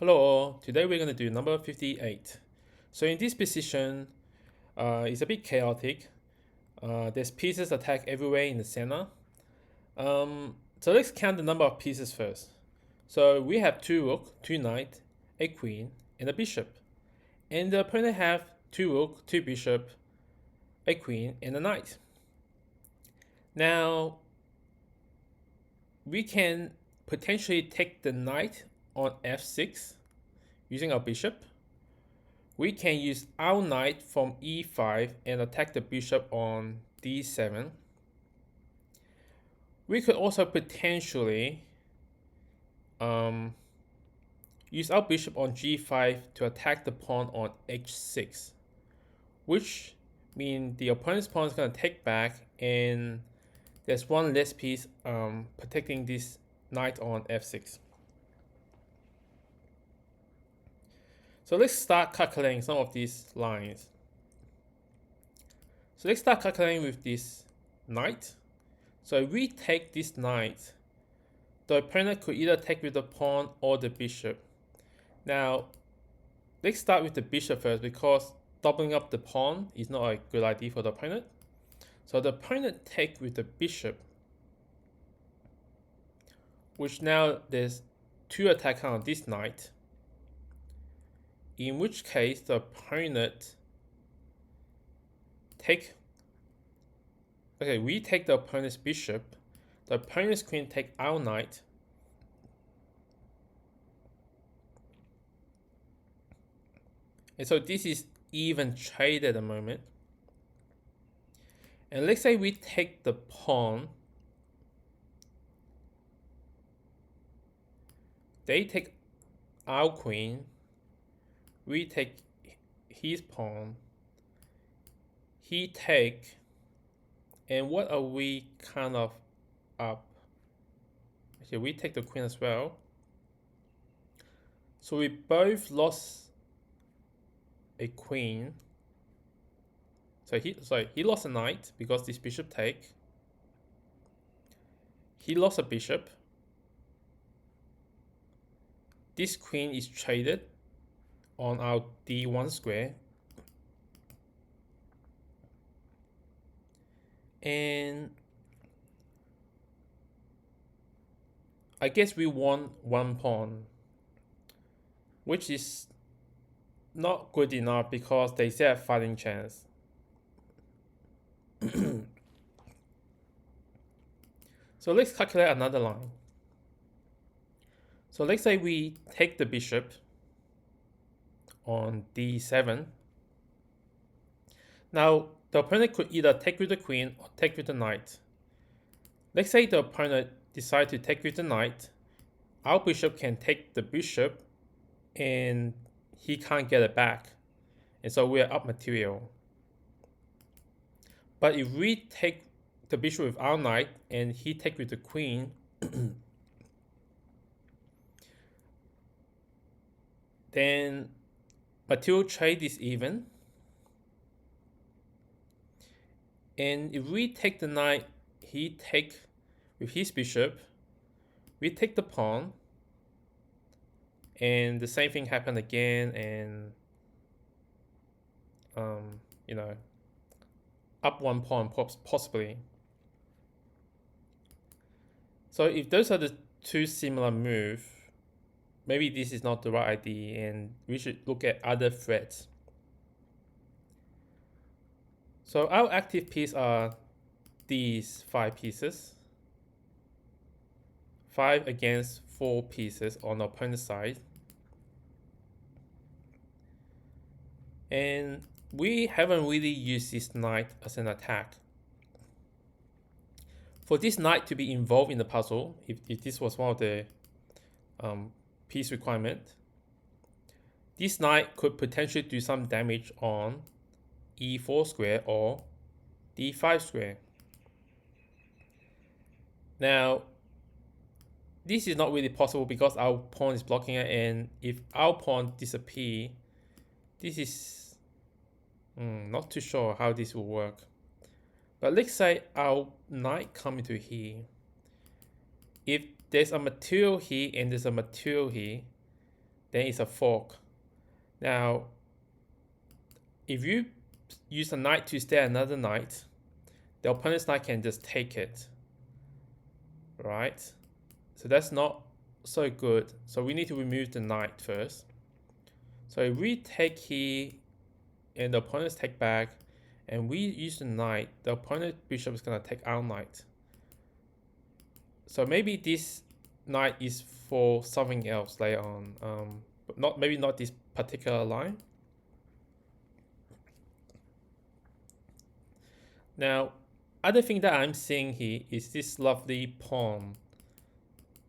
Hello all, today we're going to do number 58. So in this position, it's a bit chaotic. There's pieces attack everywhere in the center. So let's count the number of pieces first. So we have 2 rook, 2 knight, a queen, and a bishop. And the opponent have 2 rook, 2 bishop, a queen, and a knight. Now, we can potentially take the knight on f6 using our bishop. We can use our knight from e5 and attack the bishop on d7. We could also potentially use our bishop on g5 to attack the pawn on h6, which means the opponent's pawn is going to take back, and there's one less piece protecting this knight on f6. So let's start calculating some of these lines. So let's start calculating with this knight. So if we take this knight, the opponent could either take with the pawn or the bishop. Now, let's start with the bishop first because doubling up the pawn is not a good idea for the opponent. So the opponent takes with the bishop, which now there's 2 attacks on this knight. In which case the opponent we take the opponent's bishop, the opponent's queen take our knight, and so this is even trade at the moment. And let's say we take the pawn, they take our queen, we take his pawn, he take, and what are we kind of up? Okay, we take the queen as well. So we both lost a queen. So he lost a knight because this bishop take. He lost a bishop. This queen is traded on our d1 square. And I guess we won 1 pawn, which is not good enough because they still have fighting chance. So let's calculate another line. So let's say we take the bishop on d7. Now, the opponent could either take with the queen or take with the knight. Let's say the opponent decides to take with the knight. Our bishop can take the bishop and he can't get it back. And so we're up material. But if we take the bishop with our knight and he take with the queen, then material trade is even. And if we take the knight, he take with his bishop, we take the pawn, and the same thing happened again, and up 1 pawn possibly. So if those are the 2 similar moves, maybe this is not the right idea, and we should look at other threats. So our active pieces are these 5 pieces. 5 against 4 pieces on the opponent's side. And we haven't really used this knight as an attack. For this knight to be involved in the puzzle, if this was one of the piece requirement, this knight could potentially do some damage on e4 square or d5 square. Now, this is not really possible because our pawn is blocking it, and if our pawn disappears, this is not too sure how this will work. But let's say our knight come into here. If there's a material here and there's a material here, then it's a fork. Now, if you use a knight to stay another knight, the opponent's knight can just take it, right? So that's not so good. So we need to remove the knight first. So if we take here and the opponent's take back, and we use the knight, the opponent bishop is gonna take our knight. So maybe this knight is for something else later on, but maybe not this particular line. Now, other thing that I'm seeing here is this lovely pawn.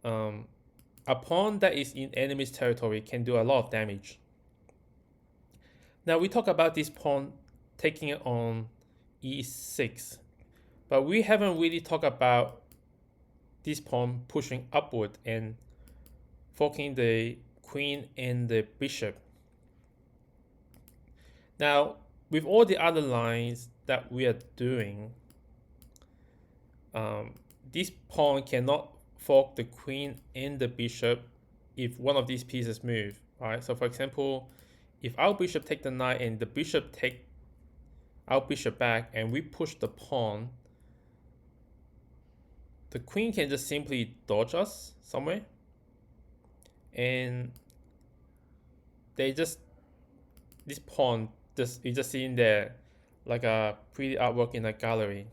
A pawn that is in enemy's territory can do a lot of damage. Now we talk about this pawn taking it on e6, but we haven't really talked about this pawn pushing upward and forking the queen and the bishop. Now, with all the other lines that we are doing, this pawn cannot fork the queen and the bishop if one of these pieces move, right? So for example, if our bishop take the knight and the bishop take our bishop back and we push the pawn, the queen can just simply dodge us somewhere, and this pawn is just sitting there like a pretty artwork in a gallery.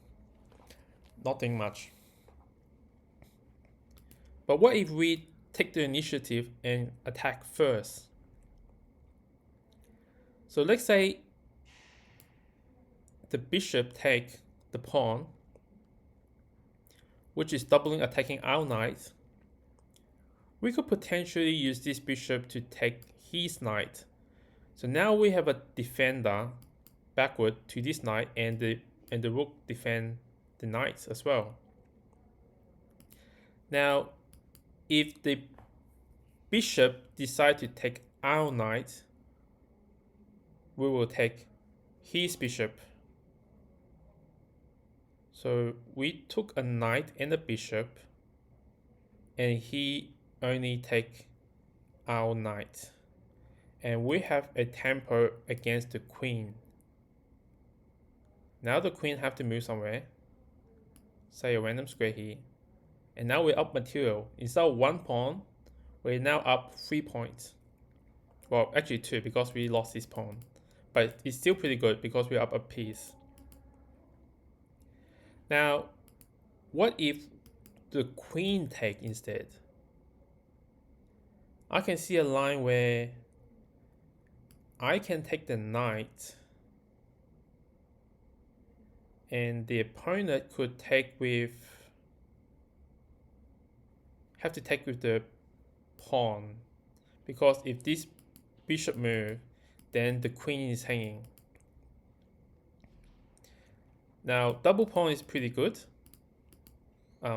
Nothing much. But what if we take the initiative and attack first? So let's say the bishop take the pawn, which is doubling attacking our knight. We could potentially use this bishop to take his knight. So now we have a defender backward to this knight, and the rook defend the knights as well. Now, if the bishop decide to take our knight, we will take his bishop. So we took a knight and a bishop, and he only take our knight. And we have a tempo against the queen. Now the queen have to move somewhere, say a random square here, and now we're up material. Instead of 1 pawn, we're now up 3 points. Well, actually 2 because we lost this pawn, but it's still pretty good because we're up a piece. Now, what if the queen take instead? I can see a line where I can take the knight and the opponent could have to take with the pawn, because if this bishop move, then the queen is hanging. Now, double pawn is pretty good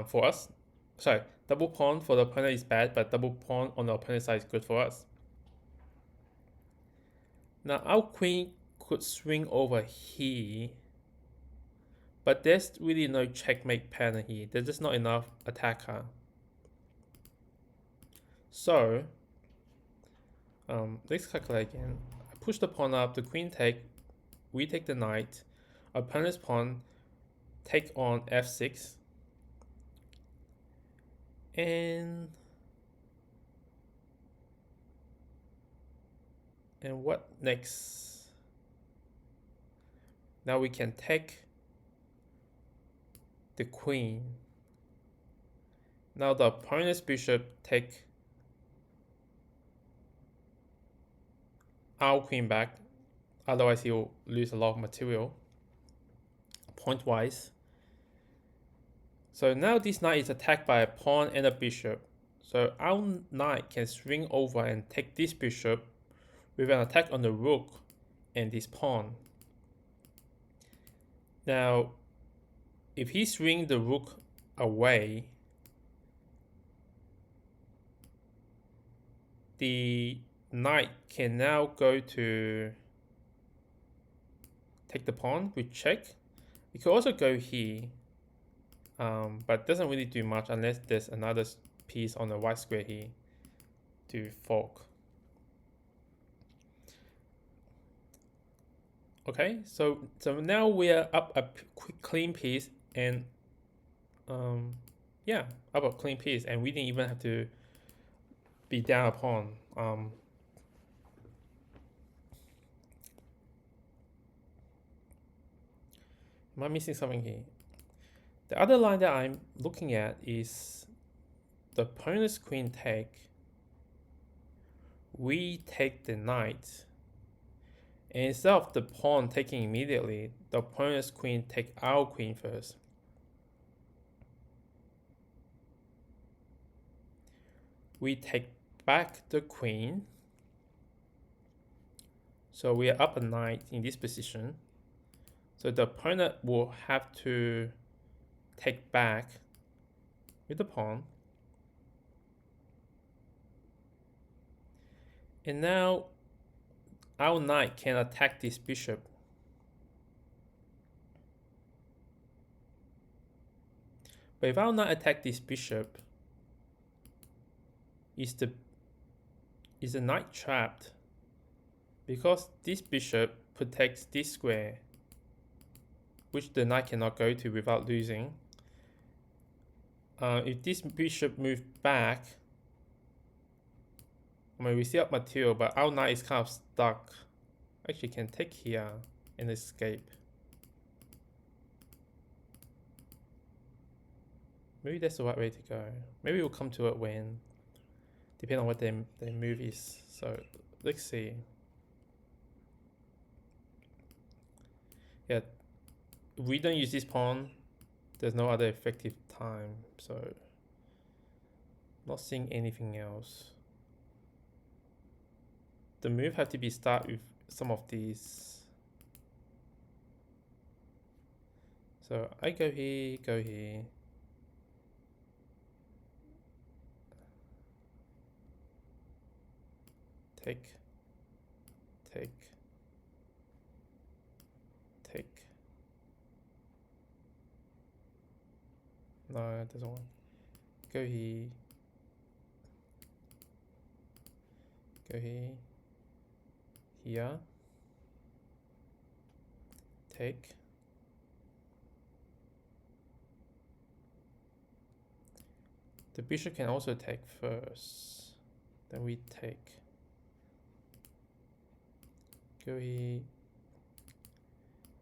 for us. Sorry, double pawn for the opponent is bad, but double pawn on the opponent's side is good for us. Now, our queen could swing over here, but there's really no checkmate pattern here. There's just not enough attacker. So, let's calculate again. I push the pawn up, the queen take, we take the knight, opponent's pawn take on f6, and what next? Now we can take the queen. Now the opponent's bishop take our queen back, otherwise he'll lose a lot of material point wise. So now this knight is attacked by a pawn and a bishop. So our knight can swing over and take this bishop with an attack on the rook and this pawn. Now, if he swings the rook away, the knight can now go to take the pawn with check. It could also go here, but doesn't really do much unless there's another piece on the white square here to fork. Okay, so now we are up a quick clean piece, and yeah, up a clean piece, and we didn't even have to be down a pawn. Am I missing something here? The other line that I'm looking at is the opponent's queen take. We take the knight. And instead of the pawn taking immediately, the opponent's queen take our queen first. We take back the queen. So we are up a knight in this position. So the opponent will have to take back with the pawn. And now our knight can attack this bishop. But if our knight attack this bishop, is the knight trapped? Because this bishop protects this square, which the knight cannot go to without losing. If this bishop moves back, I mean, we see up material, but our knight is kind of stuck. Actually, can take here and escape. Maybe that's the right way to go. Maybe we'll come to it when, depending on what their move is. So let's see. Yeah, if we don't use this pawn, there's no other effective time. So not seeing anything else. The move have to be start with some of these. So I go here, go here. Take, take, take. No, it doesn't work. Go here. Go here. Here. Take. The bishop can also take first. Then we take. Go here.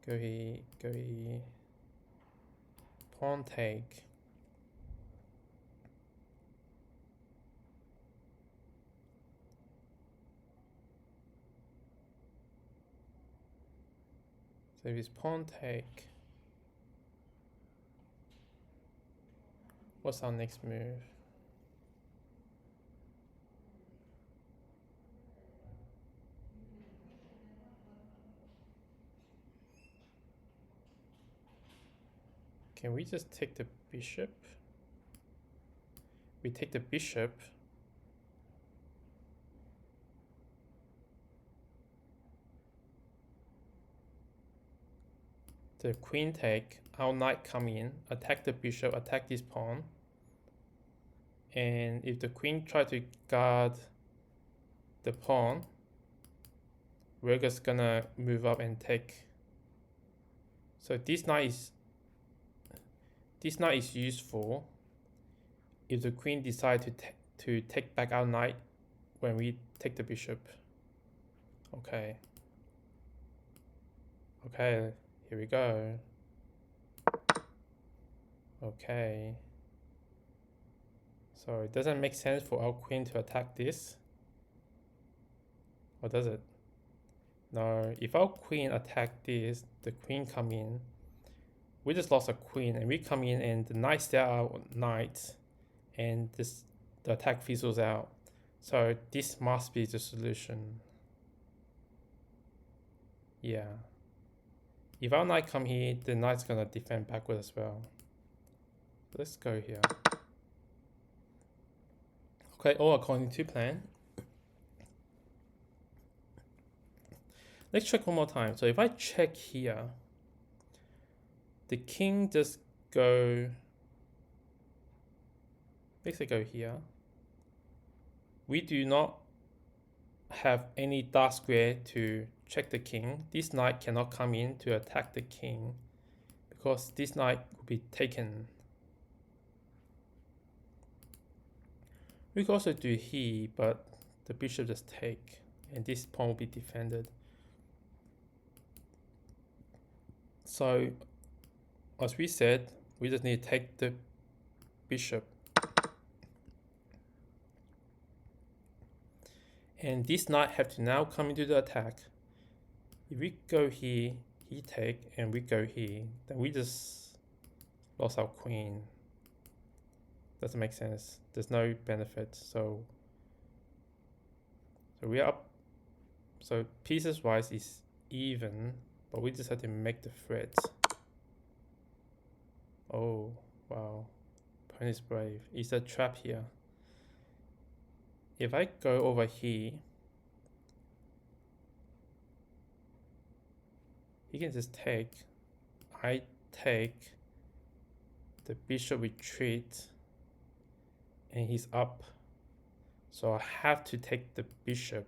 Go here. Go here. Pawn take. So if it's pawn take, what's our next move? Can we just take the bishop? We take the bishop. The queen take, our knight come in, attack the bishop, attack this pawn. And if the queen try to guard the pawn, we're just gonna move up and take. So this knight is useful if the queen decide to take back our knight when we take the bishop. Okay. Okay, here we go. Okay. So it doesn't make sense for our queen to attack this. Or does it? No, if our queen attack this, the queen come in. We just lost a queen, and we come in and the knight stay our knight, and the attack fizzles out. So this must be the solution. Yeah. If our knight come here, the knight's gonna defend backward as well. Let's go here. Okay, all according to plan. Let's check one more time. So if I check here, the king just go, basically go here. We do not have any dark square to check the king. This knight cannot come in to attack the king because this knight will be taken. We could also do he, but the bishop just take, and this pawn will be defended. So, as we said, we just need to take the bishop. And this knight have to now come into the attack. If we go here, he take, and we go here, then we just lost our queen. Doesn't make sense. There's no benefit. So we are up. So pieces wise is even, but we just have to make the threads. Oh wow, opponent is brave. Is a trap here. If I go over here, he can just take. I take. The bishop retreat, and he's up. So I have to take the bishop.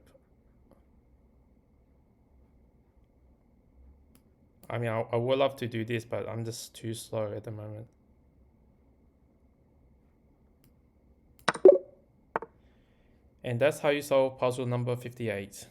I mean, I would love to do this, but I'm just too slow at the moment. And that's how you solve puzzle number 58.